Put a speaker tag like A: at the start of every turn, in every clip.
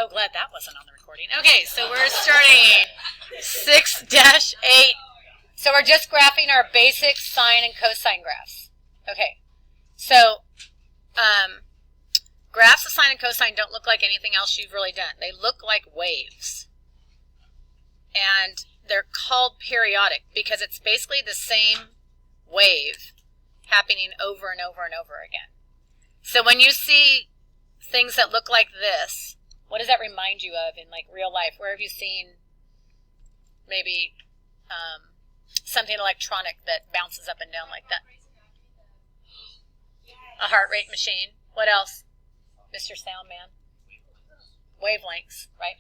A: so glad that wasn't on the recording. Okay, so we're starting 6-8. So we're just graphing our basic sine and cosine graphs. Okay, so graphs of sine and cosine don't look like anything else you've really done. They look like waves. And they're called periodic because it's basically the same wave happening over and over and over again. So when you see things that look like this, what does that remind you of in like real life? Where have you seen maybe something electronic that bounces up and down like that? A heart rate machine. What else? Mr. Soundman. Wavelengths, right?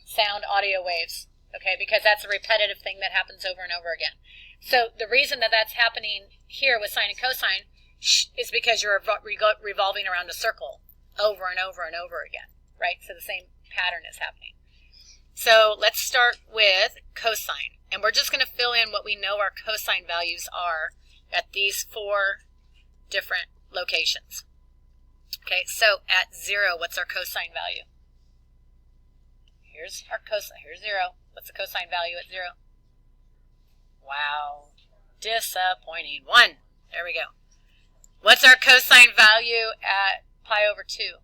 A: Sound, audio waves. Okay, because that's a repetitive thing that happens over and over again. So the reason that that's happening here with sine and cosine is because you're revolving around a circle over and over and over again, right? So the same pattern is happening. So let's start with cosine. And we're just going to fill in what we know our cosine values are at these 4 different locations. Okay, so at 0, what's our cosine value? Here's our cosine. Here's 0. What's the cosine value at 0? Wow. Disappointing. 1. There we go. What's our cosine value at pi over 2?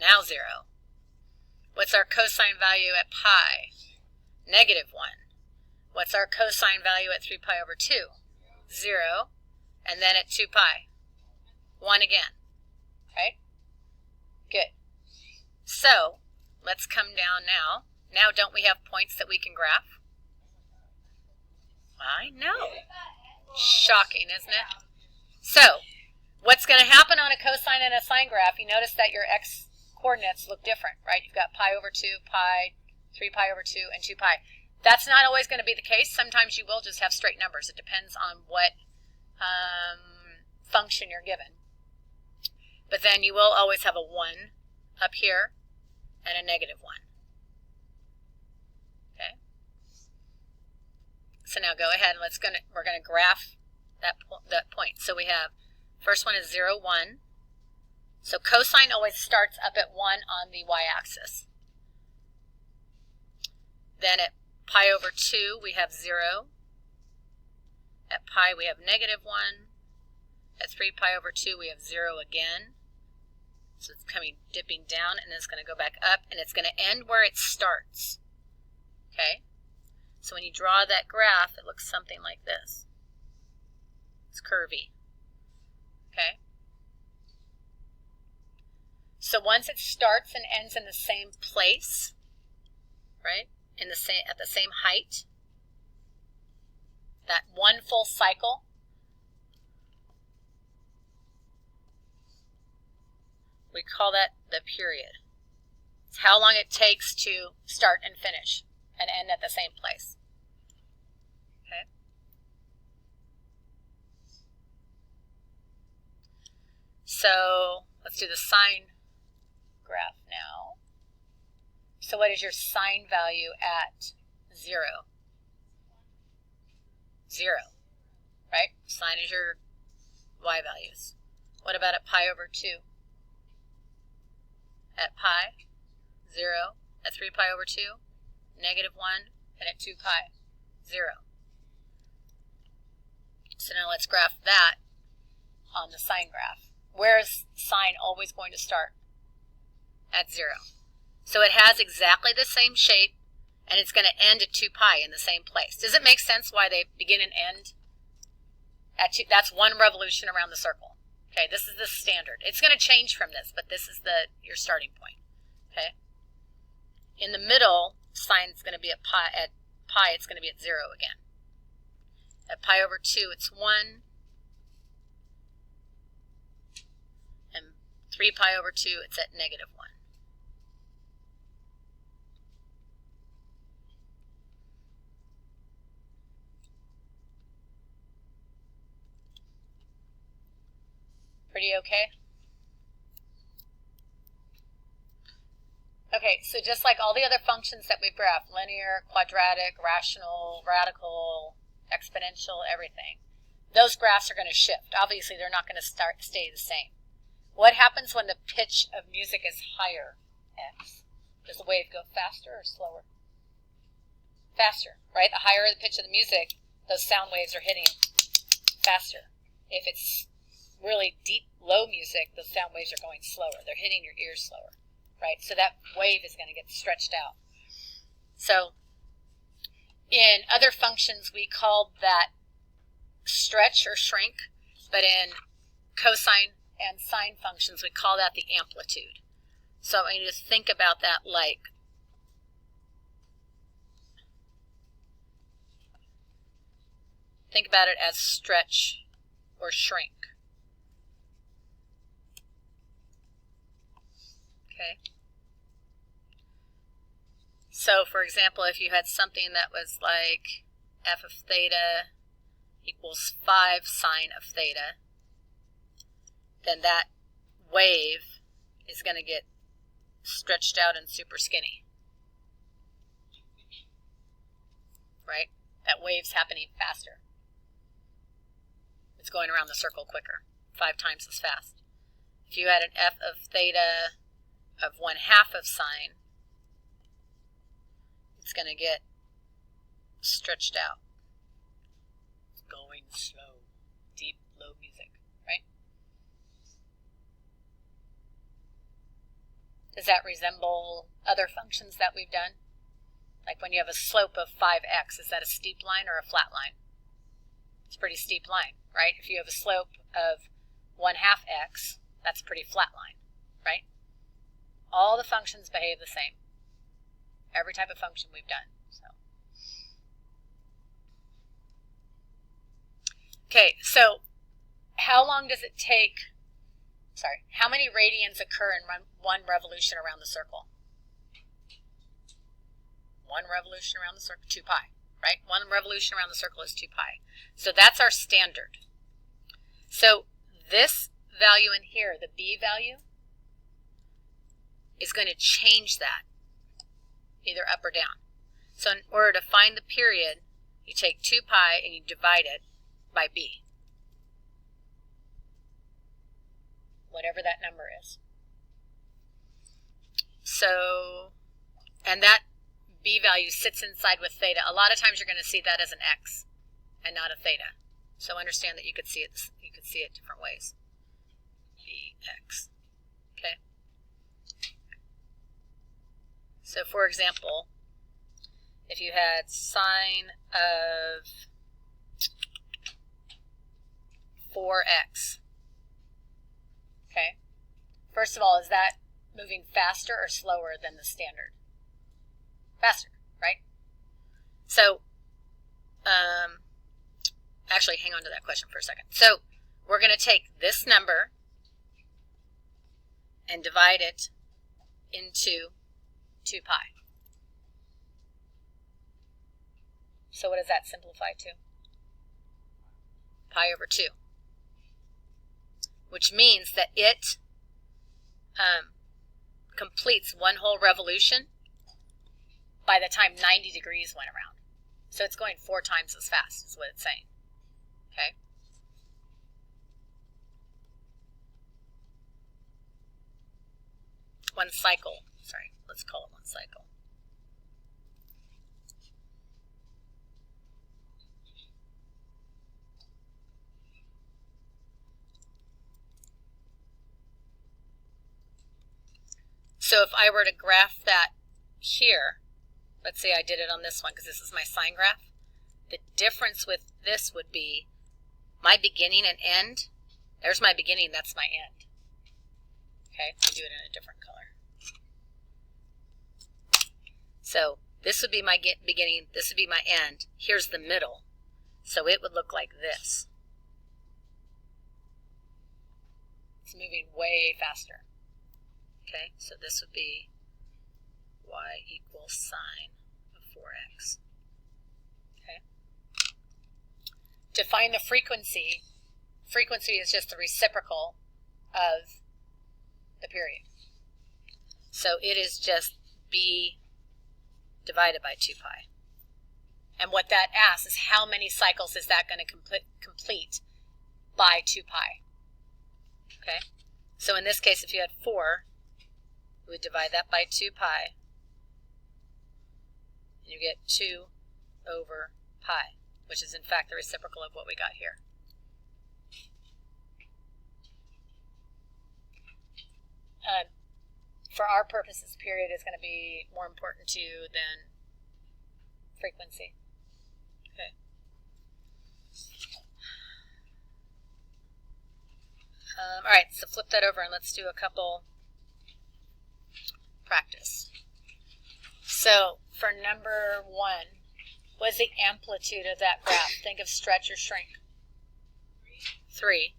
A: Now 0. What's our cosine value at pi? Negative 1. What's our cosine value at 3 pi over 2? 0. And then at 2 pi? 1 again. Right? Good. So, let's come down now. Now, don't we have points that we can graph? I know. Shocking, isn't it? So, what's going to happen on a cosine and a sine graph, you notice that your x-coordinates look different, right? You've got pi over 2, pi, 3 pi over 2, and 2 pi. That's not always going to be the case. Sometimes you will just have straight numbers. It depends on what function you're given. But then you will always have a 1 up here and a negative 1. Okay. So now go ahead and we're going to graph that point. So we have, first one is 0, 1. So cosine always starts up at 1 on the y-axis. Then at pi over 2, we have 0. At pi, we have negative 1. At 3 pi over 2, we have 0 again. So it's dipping down, and then it's going to go back up, and it's going to end where it starts. Okay? So when you draw that graph, it looks something like this. It's curvy. Okay? So once it starts and ends in the same place, right? At the same height, that one full cycle, we call that the period. It's how long it takes to start and finish and end at the same place. Okay? So let's do the sine graph now. So what is your sine value at 0? 0, right? Sine is your y values. What about at pi over 2? At pi, 0. At 3 pi over 2, negative 1. And at 2 pi, 0. So now let's graph that on the sine graph. Where is sine always going to start? At 0. So it has exactly the same shape, and it's going to end at 2 pi in the same place. Does it make sense why they begin and end at 2? That's 1 revolution around the circle. Okay, this is the standard. It's going to change from this, but this is your starting point. Okay? In the middle, sine is going to be at pi, it's going to be at 0 again. At pi over 2, it's 1. And 3 pi over 2, it's at negative 1. Pretty okay? Okay, so just like all the other functions that we've graphed, linear, quadratic, rational, radical, exponential, everything, those graphs are going to shift. Obviously, they're not going to stay the same. What happens when the pitch of music is higher? X. Does the wave go faster or slower? Faster, right? The higher the pitch of the music, those sound waves are hitting faster. If it's really deep, low music, those sound waves are going slower. They're hitting your ears slower, right? So that wave is going to get stretched out. So in other functions, we called that stretch or shrink, but in cosine and sine functions, we call that the amplitude. So I need to think about that like think about it as stretch or shrink. Okay. So, for example, if you had something that was like f of theta equals 5 sine of theta, then that wave is going to get stretched out and super skinny. Right? That wave's happening faster. It's going around the circle quicker, 5 times as fast. If you had an f of theta of 1/2 of sine, it's going to get stretched out. It's going slow, deep, low music, right? Does that resemble other functions that we've done? Like when you have a slope of 5x, is that a steep line or a flat line? It's a pretty steep line, right? If you have a slope of 1/2 x, that's a pretty flat line, right? All the functions behave the same. Every type of function we've done. Okay, so how long does it take, how many radians occur in one revolution around the circle? One revolution around the circle, 2 pi, right? One revolution around the circle is 2 pi. So that's our standard. So this value in here, the b value, is going to change that, either up or down. So in order to find the period, you take 2 pi and you divide it by b, whatever that number is. So, and that b value sits inside with theta. A lot of times you're going to see that as an x and not a theta. So understand that you could see it different ways. Bx. Okay. So for example, if you had sine of 4x, okay, first of all, is that moving faster or slower than the standard? Faster, right? So, actually, hang on to that question for a second. So, we're going to take this number and divide it into 2 pi. So what does that simplify to? Pi over 2. Which means that it completes one whole revolution by the time 90 degrees went around. So it's going 4 times as fast, is what it's saying. Okay? One cycle. Sorry, let's call it one cycle. So if I were to graph that here, let's say I did it on this one because this is my sine graph, the difference with this would be my beginning and end. There's my beginning, that's my end. Okay, I'll do it in a different color. So this would be my beginning, this would be my end. Here's the middle. So it would look like this. It's moving way faster. Okay, so this would be y equals sine of 4x. Okay. To find the frequency is just the reciprocal of the period. So it is just b divided by 2 pi. And what that asks is how many cycles is that going to complete by 2 pi. Okay? So in this case, if you had 4, we would divide that by 2 pi, and you get 2 over pi, which is in fact the reciprocal of what we got here. For our purposes, period is going to be more important to you than frequency. Okay. All right, so flip that over and let's do a couple practice. So for number 1, what is the amplitude of that graph? Think of stretch or shrink. 3.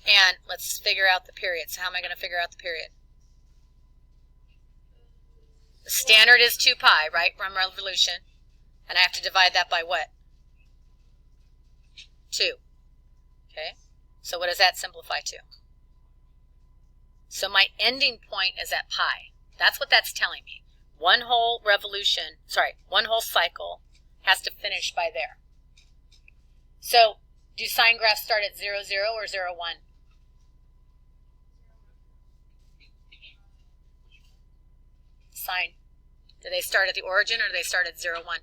A: And let's figure out the period. So how am I going to figure out the period? The standard is 2 pi, right, from revolution. And I have to divide that by what? 2. Okay. So what does that simplify to? So my ending point is at pi. That's what that's telling me. One whole cycle has to finish by there. So do sine graphs start at 0, 0 or 0, 1? Sine. Do they start at the origin or do they start at 0, 1?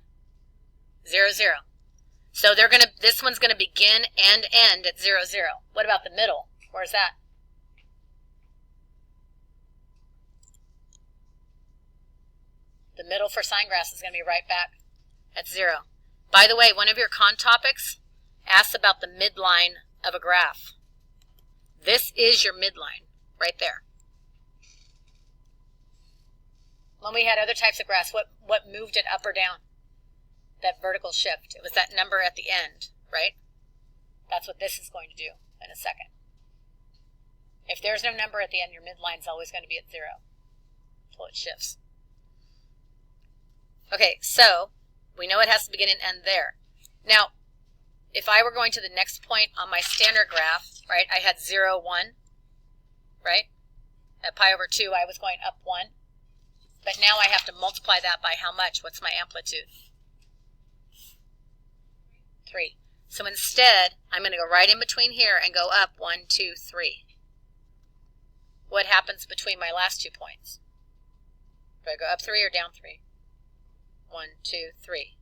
A: 0, 0. So this one's gonna begin and end at 0, 0. What about the middle? Where's that? The middle for sine graphs is gonna be right back at 0. By the way, one of your con topics asks about the midline of a graph. This is your midline right there. When we had other types of graphs, what moved it up or down? That vertical shift. It was that number at the end, right? That's what this is going to do in a second. If there's no number at the end, your midline is always going to be at 0 until it shifts. Okay, so we know it has to begin and end there. Now, if I were going to the next point on my standard graph, right, I had 0, 1, right? At pi over 2, I was going up 1. But now I have to multiply that by how much? What's my amplitude? 3. So instead, I'm going to go right in between here and go up 1, 2, 3. What happens between my last 2 points? Do I go up 3 or down 3? 1, 2, 3.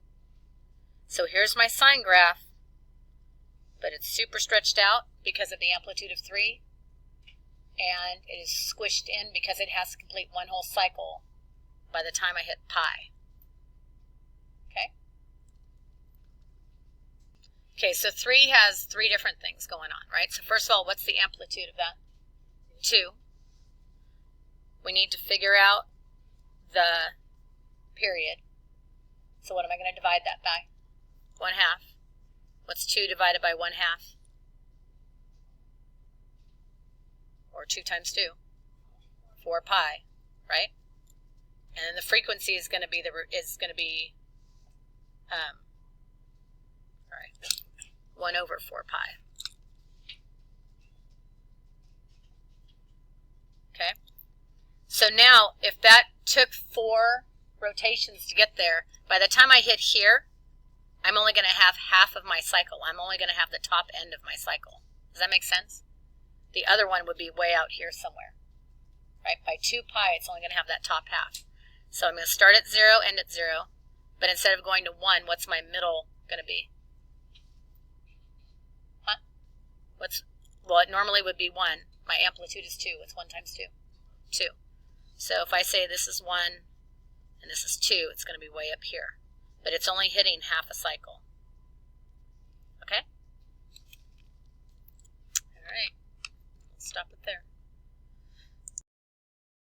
A: So here's my sine graph, but it's super stretched out because of the amplitude of 3, and it is squished in because it has to complete one whole cycle by the time I hit pi. Okay? Okay, so 3 has 3 different things going on, right? So first of all, what's the amplitude of that? 2. We need to figure out the period. So what am I going to divide that by? 1/2. What's 2 divided by 1/2? Or 2 times 2? 4 pi, right? And then the frequency is going to be 1 over 4 pi. Okay. So now, if that took 4 rotations to get there, by the time I hit here, I'm only going to have half of my cycle. I'm only going to have the top end of my cycle. Does that make sense? The other one would be way out here somewhere. Right? By 2 pi, it's only going to have that top half. So I'm going to start at 0, end at 0, but instead of going to 1, what's my middle going to be? Huh? Well, it normally would be 1. My amplitude is 2. What's 1 times 2? 2. So if I say this is 1 and this is 2, it's going to be way up here. But it's only hitting half a cycle. Okay? All right. Let's stop it there.